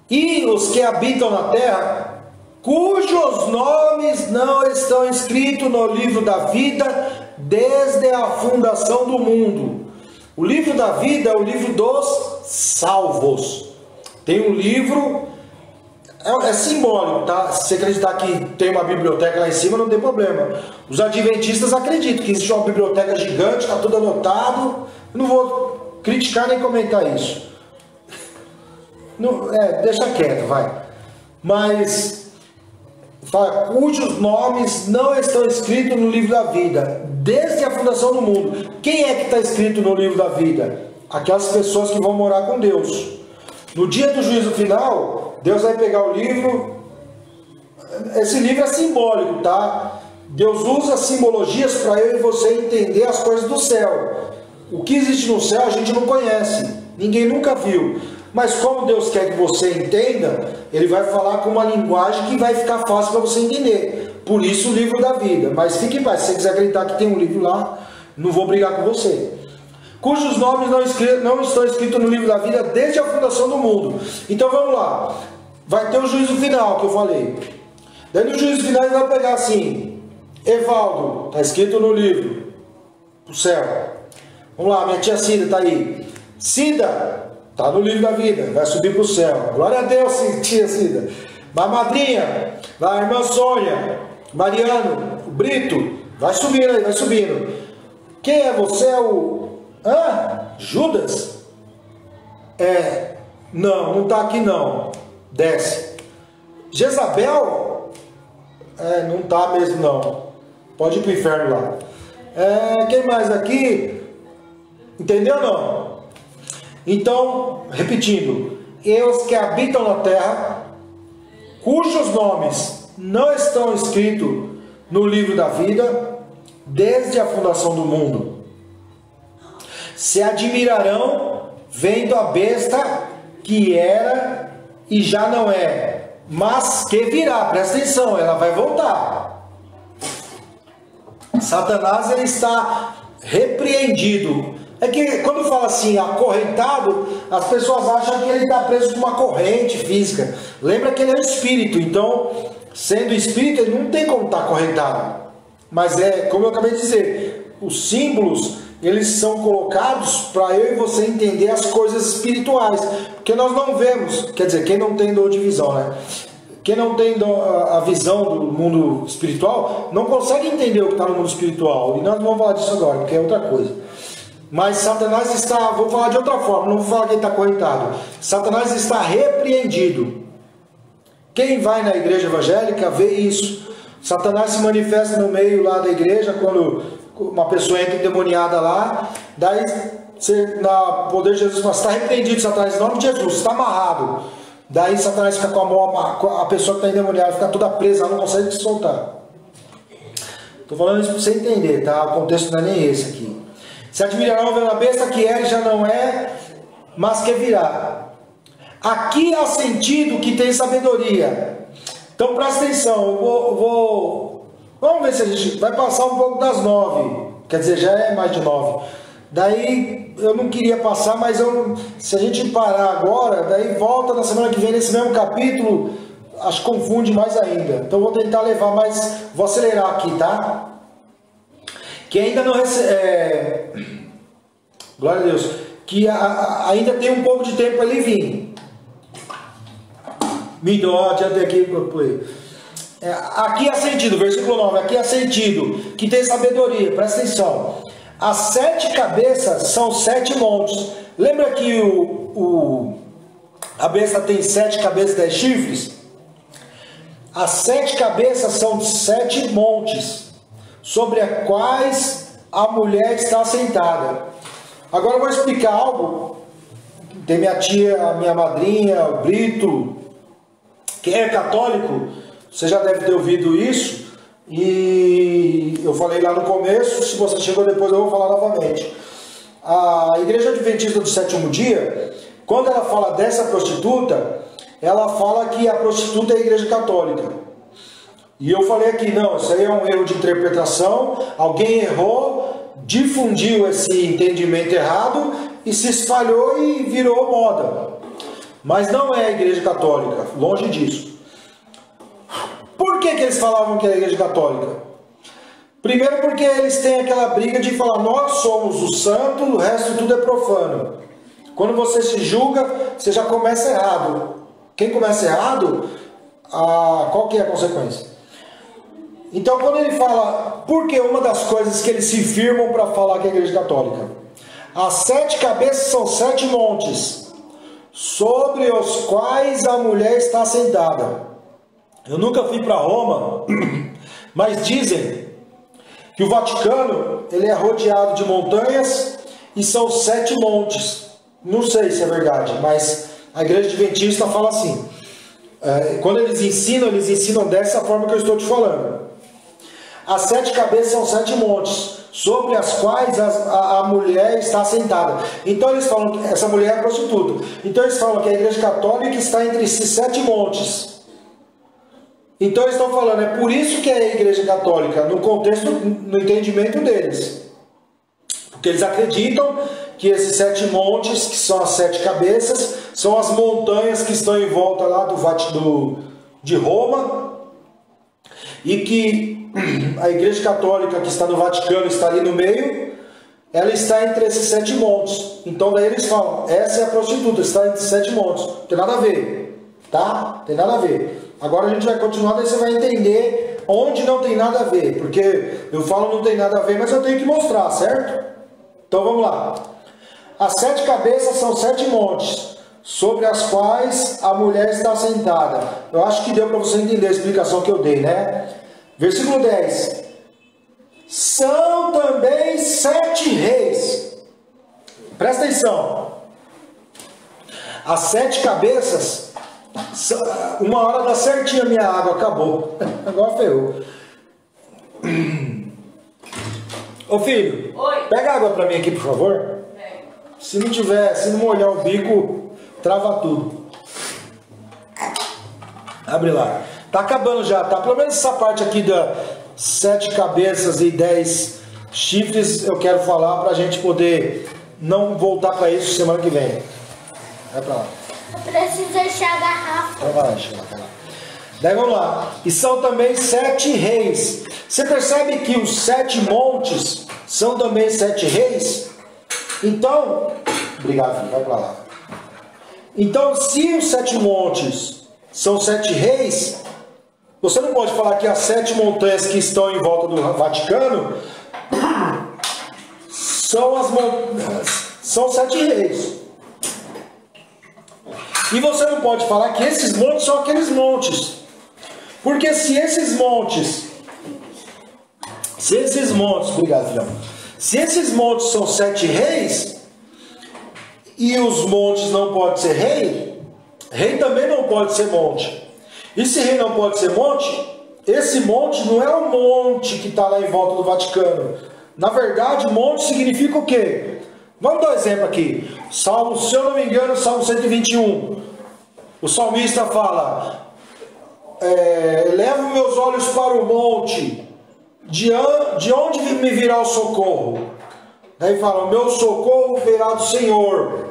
E os que habitam na terra, cujos nomes não estão escritos no livro da vida desde a fundação do mundo. O livro da vida é o livro dos salvos. Tem um livro, é simbólico, tá? Se você acreditar que tem uma biblioteca lá em cima, não tem problema. Os adventistas acreditam que existe uma biblioteca gigante, está tudo anotado. Eu não vou criticar nem comentar isso. Não, deixa quieto, vai. Mas fala, cujos nomes não estão escritos no livro da vida desde a fundação do mundo. Quem é que está escrito no livro da vida? Aquelas pessoas que vão morar com Deus. No dia do juízo final, Deus vai pegar o livro. Esse livro é simbólico, tá? Deus usa simbologias para eu e você entender as coisas do céu. O que existe no céu a gente não conhece, ninguém nunca viu. Mas como Deus quer que você entenda, Ele vai falar com uma linguagem que vai ficar fácil para você entender. Por isso o livro da vida. Mas fique em paz, se você quiser acreditar que tem um livro lá, não vou brigar com você. Cujos nomes não estão escritos no livro da vida desde a fundação do mundo. Então vamos lá. Vai ter o juízo final que eu falei. Daí no juízo final ele vai pegar assim: Evaldo, está escrito no livro, o céu. Vamos lá, minha tia Cida está aí. Cida, está no livro da vida, vai subir para o céu. Glória a Deus, tia Cida. Vai madrinha, vai irmã Sônia, Mariano, o Brito, vai subindo aí, vai subindo. Quem é você? É o Judas? Não está aqui não. Desce. Jezabel? Não está mesmo não. Pode ir para o inferno lá. Quem mais aqui? Entendeu ou não? Então, repetindo, e os que habitam na terra, cujos nomes não estão escritos no livro da vida desde a fundação do mundo, se admirarão vendo a besta que era e já não é, mas que virá. Presta atenção, ela vai voltar. Satanás, ele está repreendido. É que quando fala assim, acorrentado, as pessoas acham que ele está preso com uma corrente física. Lembra que ele é um espírito, então, sendo espírito, ele não tem como estar acorrentado. Mas é, como eu acabei de dizer, os símbolos, eles são colocados para eu e você entender as coisas espirituais. Porque nós não vemos, quer dizer, quem não tem dom de visão, né? Quem não tem a visão do mundo espiritual, não consegue entender o que está no mundo espiritual. E nós não vamos falar disso agora, porque é outra coisa. Mas Satanás está, vou falar de outra forma, não vou falar que ele está acorrentado. Satanás está repreendido. Quem vai na igreja evangélica vê isso. Satanás se manifesta no meio lá da igreja, quando uma pessoa entra endemoniada lá, daí você, na poder de Jesus, fala, está repreendido, Satanás, em nome de Jesus, está amarrado. Daí Satanás fica com a mão, a pessoa que está endemoniada fica toda presa, ela não consegue se soltar. Estou falando isso para você entender, tá? O contexto não é nem esse aqui. Se admirarão vendo a besta que era e já não é, mas que virá. Aqui há sentido que tem sabedoria. Então presta atenção, vamos ver se a gente vai passar um pouco das 9. Quer dizer, já é mais de 9. Daí eu não queria passar, mas se a gente parar agora, daí volta na semana que vem nesse mesmo capítulo, acho que confunde mais ainda. Então vou tentar levar mais, vou acelerar aqui, tá? Que ainda não recebe, glória a Deus, que ainda tem um pouco de tempo para ele vir. Me dó, adiantei aqui, aqui há sentido, versículo 9, aqui há sentido, que tem sabedoria, presta atenção. As 7 cabeças são 7 montes. Lembra que a besta tem 7 cabeças e 10 chifres? As 7 cabeças são 7 montes, sobre as quais a mulher está sentada. Agora eu vou explicar algo. Tem minha tia, a minha madrinha, o Brito, que é católico, você já deve ter ouvido isso, e eu falei lá no começo, se você chegou depois eu vou falar novamente. A Igreja Adventista do Sétimo Dia, quando ela fala dessa prostituta, ela fala que a prostituta é a Igreja Católica. E eu falei aqui, não, isso aí é um erro de interpretação, alguém errou, difundiu esse entendimento errado e se espalhou e virou moda. Mas não é a Igreja Católica, longe disso. Por que eles falavam que é a Igreja Católica? Primeiro porque eles têm aquela briga de falar, nós somos o santo, o resto tudo é profano. Quando você se julga, você já começa errado. Quem começa errado, qual que é a consequência? Então quando ele fala, porque uma das coisas que eles se firmam para falar que é a Igreja Católica, as 7 cabeças são 7 montes, sobre os quais a mulher está sentada. Eu nunca fui para Roma, mas dizem que o Vaticano ele é rodeado de montanhas e são 7 montes. Não sei se é verdade, mas a Igreja Adventista fala assim. Quando eles ensinam dessa forma que eu estou te falando. As 7 cabeças são 7 montes, sobre as quais a mulher está sentada. Então eles falam que essa mulher é prostituta. Então eles falam que a Igreja Católica está entre esses 7 montes. Então eles estão falando, é por isso que é a Igreja Católica, no contexto, no entendimento deles. Porque eles acreditam que esses 7 montes, que são as 7 cabeças, são as montanhas que estão em volta lá de Roma, e que a Igreja Católica que está no Vaticano está ali no meio, ela está entre esses 7 montes. Então daí eles falam, essa é a prostituta, está entre 7 montes. Não tem nada a ver, tá? Tem nada a ver. Agora a gente vai continuar, daí você vai entender onde não tem nada a ver. Porque eu falo não tem nada a ver, mas eu tenho que mostrar, certo? Então vamos lá. As 7 cabeças são 7 montes, sobre as quais a mulher está sentada. Eu acho que deu para você entender a explicação que eu dei, né? Versículo 10. São também 7 reis. Presta atenção. As 7 cabeças, uma hora dá certinho a minha água, acabou. Agora ferrou. Ô filho, oi. Pega água para mim aqui, por favor. Se não molhar o bico, trava tudo. Abre lá. Tá acabando já, tá? Pelo menos essa parte aqui da 7 cabeças e 10 chifres eu quero falar pra gente poder não voltar pra isso semana que vem. Vai pra lá. Eu preciso achar a garrafa. Então vai lá, vai lá. Daí vamos lá. E são também 7 reis. Você percebe que os 7 montes são também 7 reis? Então, obrigado, filho, vai pra lá. Então, se os 7 montes são 7 reis, você não pode falar que as 7 montanhas que estão em volta do Vaticano são 7 reis. E você não pode falar que esses montes são aqueles montes. Porque se esses montes, obrigado, filhão. Se esses montes são 7 reis, e os montes não podem ser rei, rei também não pode ser monte. E se rei não pode ser monte, esse monte não é o monte que está lá em volta do Vaticano. Na verdade, monte significa o quê? Vamos dar um exemplo aqui. Salmo, se eu não me engano, Salmo 121. O salmista fala: levo meus olhos para o monte, de onde me virá o socorro? Daí fala: o meu socorro virá do Senhor.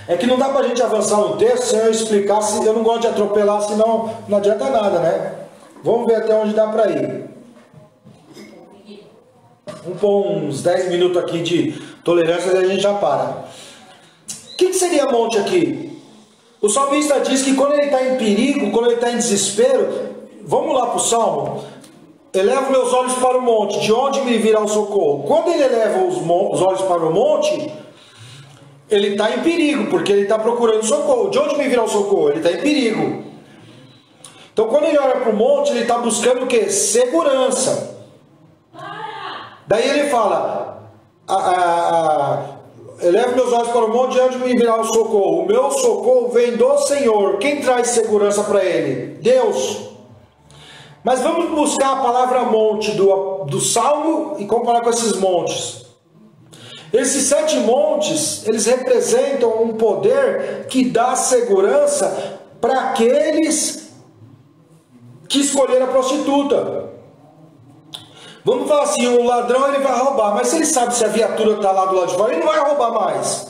É que não dá para a gente avançar no texto sem eu explicar, eu não gosto de atropelar, senão não adianta nada, né? Vamos ver até onde dá para ir. Vamos pôr uns 10 minutos aqui de tolerância e a gente já para. O que seria monte aqui? O salmista diz que quando ele está em perigo, quando ele está em desespero, vamos lá para o Salmo. Elevo meus olhos para o monte, de onde me virá o socorro? Quando ele eleva os olhos para o monte, ele está em perigo, porque ele está procurando socorro. De onde me virá o socorro? Ele está em perigo. Então quando ele olha para o monte, ele está buscando o quê? Segurança. Daí ele fala: elevo meus olhos para o monte, de onde me virá o socorro? O meu socorro vem do Senhor. Quem traz segurança para ele? Deus. Mas vamos buscar a palavra monte do Salmo e comparar com esses montes. Esses 7 montes, eles representam um poder que dá segurança para aqueles que escolheram a prostituta. Vamos falar assim: o ladrão ele vai roubar, mas se ele sabe se a viatura está lá do lado de fora, ele não vai roubar mais.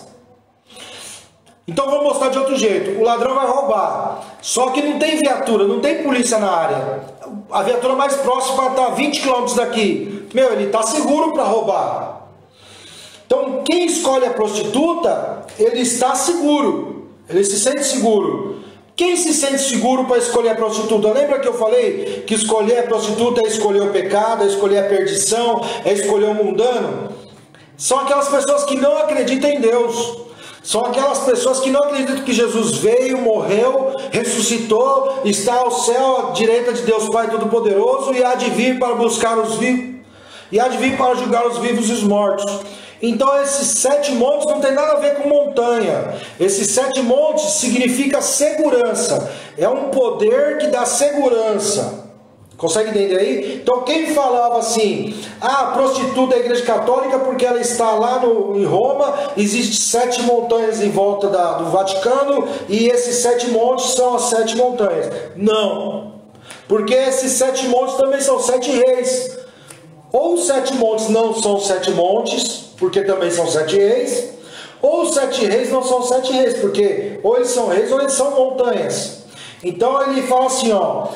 Então vamos mostrar de outro jeito: o ladrão vai roubar, só que não tem viatura, não tem polícia na área. A viatura mais próxima está a 20 km daqui. Ele está seguro para roubar. Então quem escolhe a prostituta, ele está seguro, ele se sente seguro. Quem se sente seguro para escolher a prostituta? Lembra que eu falei que escolher a prostituta é escolher o pecado, é escolher a perdição, é escolher o mundano? São aquelas pessoas que não acreditam em Deus. São aquelas pessoas que não acreditam que Jesus veio, morreu, ressuscitou, está ao céu à direita de Deus Pai Todo-Poderoso e há de vir para buscar os vivos, e há de vir para julgar os vivos e os mortos. Então esses 7 montes não tem nada a ver com montanha. Esses 7 montes significa segurança. É um poder que dá segurança. Consegue entender aí? Então quem falava assim: a prostituta é a igreja católica porque ela está lá em Roma, existe 7 montanhas em volta do Vaticano e esses 7 montes são as 7 montanhas. Não. Porque esses 7 montes também são 7 reis. Ou os 7 montes não são 7 montes, porque também são 7 reis, ou os 7 reis não são 7 reis, porque ou eles são reis ou eles são montanhas. Então ele fala assim, ó: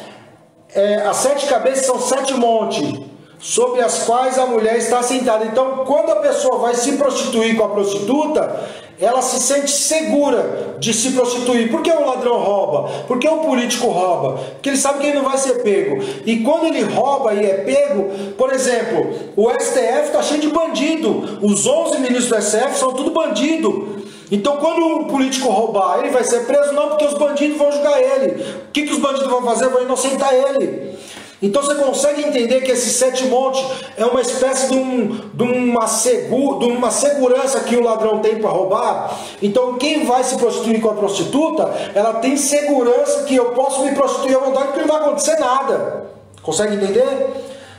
as 7 cabeças são 7 montes, sobre as quais a mulher está sentada. Então quando a pessoa vai se prostituir com a prostituta, ela se sente segura de se prostituir. Por que o ladrão rouba? Por que o político rouba? Porque ele sabe que ele não vai ser pego. E quando ele rouba e é pego, por exemplo, o STF está cheio de bandido. Os 11 ministros do STF são tudo bandido. Então quando o político roubar, ele vai ser preso? Não, porque os bandidos vão julgar ele. O que os bandidos vão fazer? Vão inocentar ele. Então você consegue entender que esses 7 montes é uma espécie de uma segurança que o ladrão tem para roubar. Então quem vai se prostituir com a prostituta, ela tem segurança que eu posso me prostituir à vontade porque não vai acontecer nada. Consegue entender?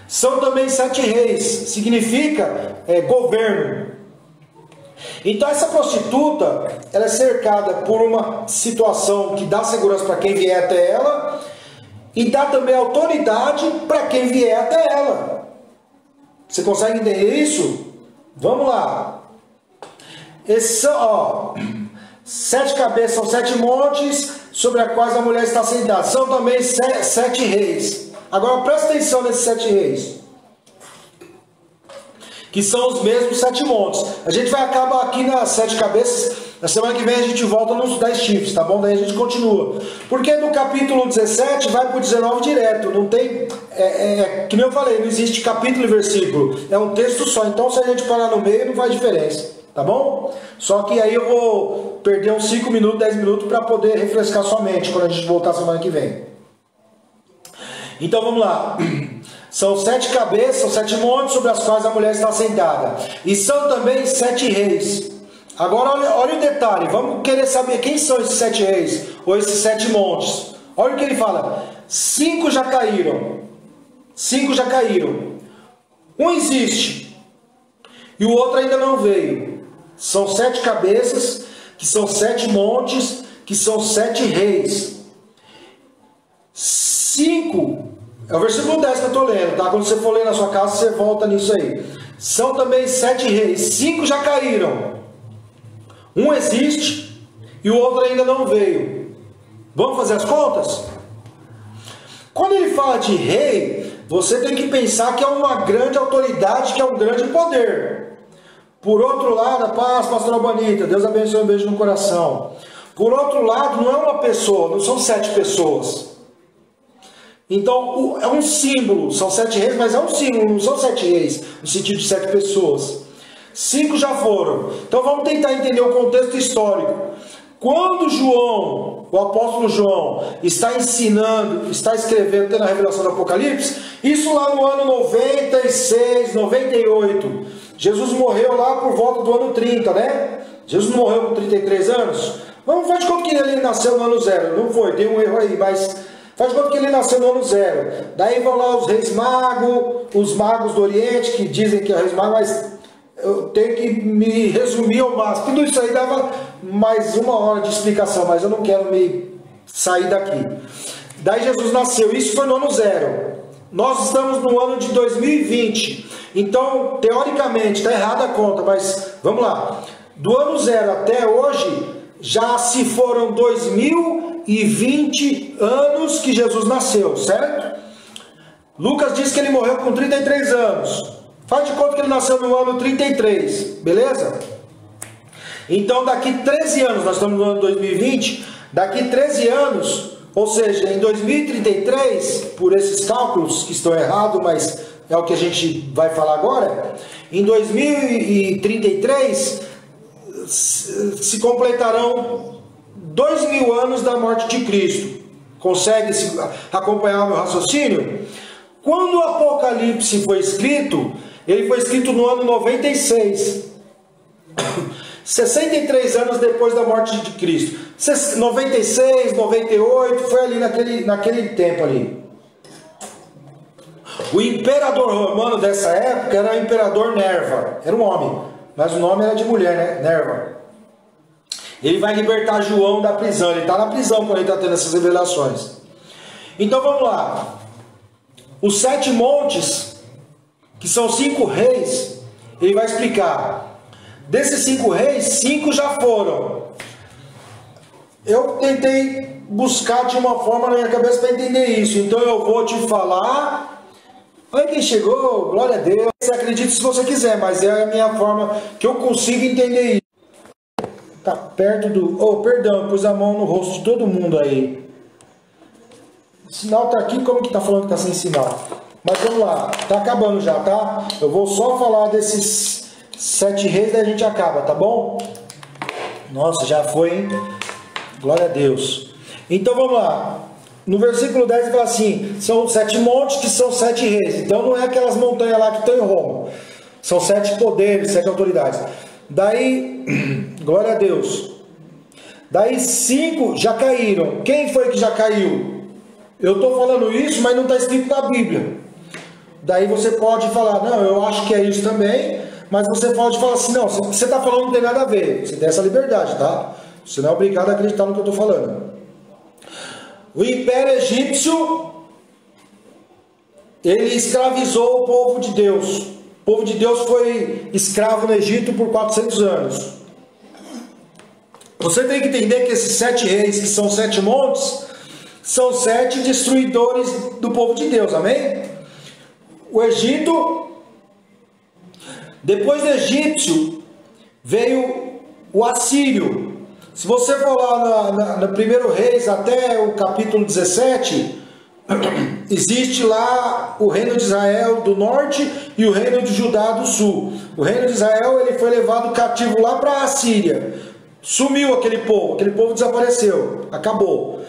São também 7 reis, significa governo. Então essa prostituta, ela é cercada por uma situação que dá segurança para quem vier até ela e dá também autoridade para quem vier até ela. Você consegue entender isso? Vamos lá. Esses são, 7 cabeças são 7 montes sobre as quais a mulher está sentada. São também 7 reis. Agora presta atenção nesses 7 reis, que são os mesmos 7 montes. A gente vai acabar aqui nas 7 cabeças. Na semana que vem a gente volta nos 10 chifres, tá bom? Daí a gente continua. Porque do capítulo 17 vai para o 19 direto. Não tem... que nem eu falei, não existe capítulo e versículo. É um texto só. Então se a gente parar no meio não faz diferença. Tá bom? Só que aí eu vou perder uns 5 minutos, 10 minutos para poder refrescar sua mente quando a gente voltar semana que vem. Então vamos lá. São 7 cabeças, são 7 montes sobre as quais a mulher está sentada. E são também 7 reis. Agora olha o detalhe. Vamos querer saber quem são esses 7 reis. Ou esses 7 montes. Olha o que ele fala. 5 já caíram. 5 já caíram. Um existe. E o outro ainda não veio. São 7 cabeças, que são 7 montes, que são 7 reis. 5, é o versículo 10 que eu estou lendo, tá? Quando você for ler na sua casa, você volta nisso aí. São também 7 reis. 5 já caíram. Um existe e o outro ainda não veio. Vamos fazer as contas? Quando ele fala de rei, você tem que pensar que é uma grande autoridade, que é um grande poder. Por outro lado, a paz, pastora Bonita, Deus abençoe, um beijo no coração. Por outro lado, não é uma pessoa, não são 7 pessoas. Então, é um símbolo, são 7 reis, mas é um símbolo, não são 7 reis, no sentido de 7 pessoas. 5 já foram. Então, vamos tentar entender o contexto histórico. Quando João, o apóstolo João, está ensinando, está escrevendo, tendo a revelação do Apocalipse, isso lá no ano 96, 98. Jesus morreu lá por volta do ano 30, né? Jesus não morreu com 33 anos? Vamos fazer de conta que ele nasceu no ano 0. Não foi, tem um erro aí, mas faz de conta que ele nasceu no ano 0. Daí vão lá os reis magos, os magos do Oriente, que dizem que é reis magos, mas eu tenho que me resumir ao máximo. Tudo isso aí dava mais 1 hora de explicação, mas eu não quero me sair daqui. Daí Jesus nasceu, isso foi no ano 0. Nós estamos no ano de 2020. Então, teoricamente, está errada a conta, mas vamos lá. Do ano 0 até hoje, já se foram 2020 anos que Jesus nasceu, certo? Lucas diz que ele morreu com 33 anos. Faz de conta que ele nasceu no ano 33, beleza? Então, daqui 13 anos, nós estamos no ano 2020, daqui 13 anos, ou seja, em 2033, por esses cálculos que estão errados, mas é o que a gente vai falar agora, em 2033 se completarão 2000 anos da morte de Cristo. Consegue acompanhar o meu raciocínio? Quando o Apocalipse foi escrito, ele foi escrito no ano 96. 63 anos depois da morte de Cristo. 96, 98, foi ali naquele tempo ali. O imperador romano dessa época era o imperador Nerva. Era um homem, mas o nome era de mulher, né? Nerva. Ele vai libertar João da prisão. Ele está na prisão quando ele está tendo essas revelações. Então vamos lá. Os 7 montes, que são 5 reis, ele vai explicar. Desses 5 reis, 5 já foram. Eu tentei buscar de uma forma na minha cabeça para entender isso. Então eu vou te falar. Olha quem chegou, glória a Deus. Você acredita se você quiser, mas é a minha forma que eu consigo entender isso. Tá perto do... Oh, perdão, pus a mão no rosto de todo mundo aí. O sinal tá aqui, como que tá falando que tá sem sinal? Mas vamos lá, tá acabando já, tá? Eu vou só falar desses 7 reis, daí a gente acaba, tá bom? Nossa, já foi, hein? Glória a Deus. Então vamos lá. No versículo 10 ele fala assim, são 7 montes que são 7 reis. Então não é aquelas montanhas lá que estão em Roma. São 7 poderes, 7 autoridades. Daí, glória a Deus. Daí 5 já caíram. Quem foi que já caiu? Eu estou falando isso, mas não está escrito na Bíblia. Daí você pode falar, não, eu acho que é isso também, mas você pode falar assim, não, você está falando não tem nada a ver, você tem essa liberdade, tá? Você não é obrigado a acreditar no que eu estou falando. O Império Egípcio, ele escravizou o povo de Deus. O povo de Deus foi escravo no Egito por 400 anos. Você tem que entender que esses 7 reis, que são 7 montes, são 7 destruidores do povo de Deus, amém? O Egito, depois do egípcio, veio o assírio. Se você for lá no 1 Reis até o capítulo 17, existe lá o reino de Israel do norte e o reino de Judá do sul. O reino de Israel ele foi levado cativo lá para a Síria. Sumiu aquele povo desapareceu, acabou.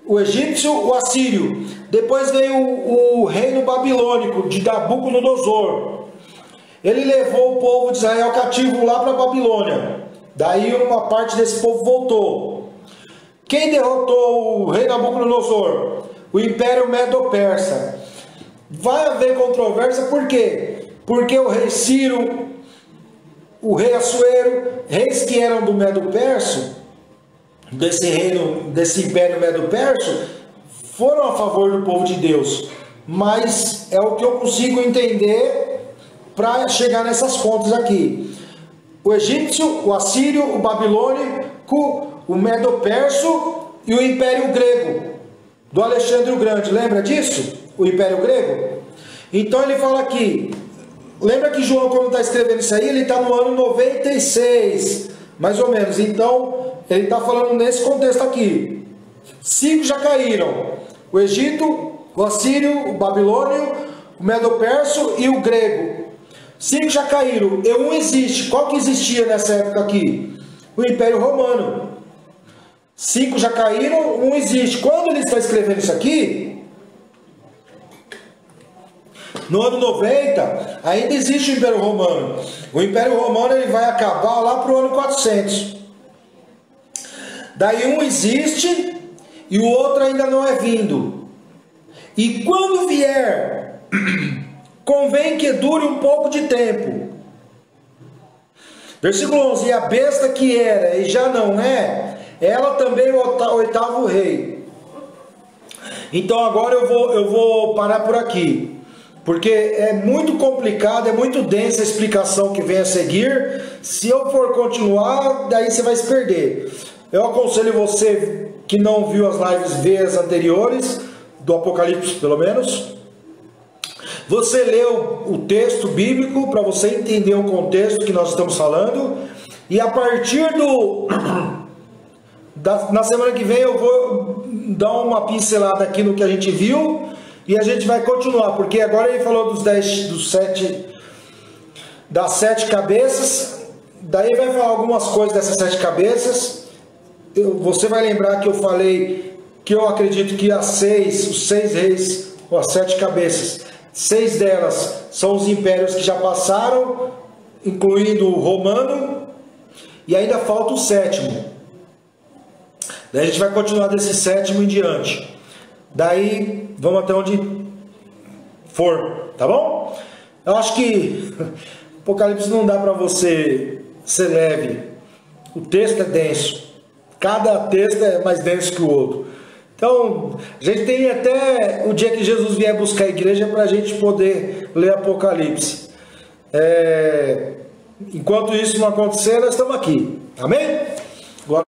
O egípcio, o assírio. Depois veio o reino babilônico de Nabucodonosor. Ele levou o povo de Israel cativo lá para a Babilônia. Daí uma parte desse povo voltou. Quem derrotou o rei Nabucodonosor? O Império Medo-Persa. Vai haver controvérsia, por quê? Porque o rei Ciro, o rei Assuero, reis que eram do Medo-Persa, desse reino, desse Império Medo-Persa, foram a favor do povo de Deus. Mas é o que eu consigo entender para chegar nessas contas aqui. O egípcio, o assírio, o babilônico, o medo-perso e o império grego, do Alexandre o Grande. Lembra disso? O império grego? Então ele fala aqui, lembra que João, quando está escrevendo isso aí, ele está no ano 96, mais ou menos. Então ele está falando nesse contexto aqui. 5 já caíram: o Egito, o assírio, o babilônio, o medo-perso e o grego. 5 já caíram, e um existe. Qual que existia nessa época aqui? O Império Romano. 5 já caíram, um existe. Quando ele está escrevendo isso aqui, no ano 90, ainda existe o Império Romano. O Império Romano ele vai acabar lá para o ano 400. Daí um existe e o outro ainda não é vindo. E quando vier, convém que dure um pouco de tempo. Versículo 11: e a besta que era e já não é, ela também é o 8º rei. Então agora eu vou parar por aqui, porque é muito complicado, é muito densa a explicação que vem a seguir. Se eu for continuar, daí você vai se perder. Eu aconselho você que não viu as lives, ver as anteriores, do Apocalipse pelo menos. Você leu o texto bíblico para você entender o contexto que nós estamos falando. E a partir na semana que vem eu vou dar uma pincelada aqui no que a gente viu. E a gente vai continuar, porque agora ele falou das 7 cabeças. Daí vai falar algumas coisas dessas 7 cabeças. Você vai lembrar que eu falei que eu acredito que os 6 reis, ou as 7 cabeças, 6 delas são os impérios que já passaram, incluindo o romano, e ainda falta o 7º. Daí a gente vai continuar desse 7º em diante. Daí vamos até onde for, tá bom? Eu acho que Apocalipse não dá para você ser leve. O texto é denso. Cada texto é mais denso que o outro. Então, a gente tem até o dia que Jesus vier buscar a igreja para a gente poder ler Apocalipse. Enquanto isso não acontecer, nós estamos aqui. Amém?